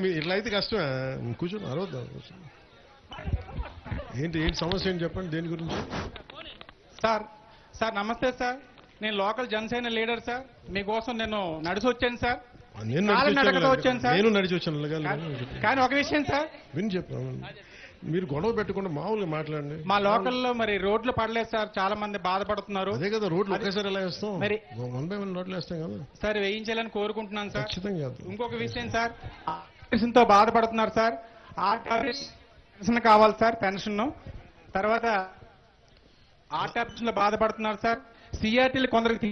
మీ ఇట్లా అయితే కష్టమే. కూర్చొని అరవద్దాం. కూర్చొని ఏంటి ఏంటి సమస్య ఏంటి చెప్పండి, దేని గురించి? సార్ సార్ నమస్తే సార్, నేను లోకల్ జనసేన లీడర్ సార్. మీకోసం నేను నడిచి వచ్చాను సార్. నేను కాలినడకతో వచ్చాను సార్. నేను నడిచి వచ్చాను. కానీ ఒక విషయం సార్, విని చెప్పాను. మీరు గొడవ పెట్టకుండా మామూలుగా మాట్లాడండి. మా లోకల్లో మరి రోడ్లు పడలేదు సార్, చాలా మంది బాధపడుతున్నారు. అదే కదా, రోడ్లు ఒకేసారి ఎలా వేస్తాం? మరి 1 by 1 రోడ్లు వేస్తాం కదా సార్, వేయించాలని కోరుకుంటున్నాను సార్. ఖచ్చితంగా. ఇంకొక విషయం సార్, పెన్షన్తో బాధపడుతున్నారు సార్. పెన్షన్ కావాలి సార్, పెన్షన్. తర్వాత ఆర్టీఆర్లో బాధపడుతున్నారు సార్. సిఆర్టీలు కొందరికి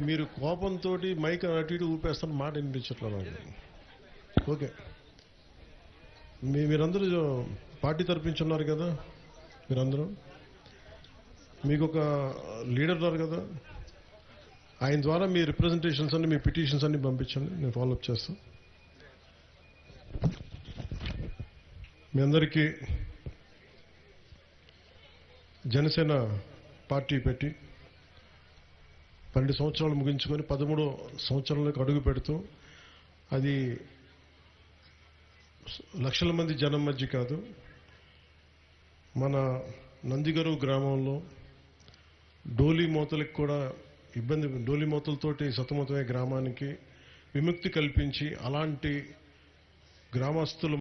మీరు కోపంతో మైక్ అటు ఇటు ఊపేస్తాను, మాట వినిపించట్లేదు. ఓకే, మీరందరూ పార్టీ తరపించున్నారు కదా, మీరందరూ మీకు ఒక లీడర్ ఉన్నారు కదా, ఆయన ద్వారా మీ రిప్రజెంటేషన్స్ అన్ని, మీ పిటిషన్స్ అన్ని పంపించండి, నేను ఫాలోఅప్ చేస్తాను. మీ అందరికీ జనసేన పార్టీ పెట్టి 12 సంవత్సరాలు ముగించుకొని 13వ సంవత్సరంలోకి అడుగు పెడుతూ, అది లక్షల మంది జనం మధ్య కాదు, మన నందిగరు గ్రామంలో డోలీ మోతలకు కూడా ఇబ్బంది, డోలీ మోతలతోటి సతమతమయ్యే గ్రామానికి విముక్తి కల్పించి అలాంటి గ్రామస్తులు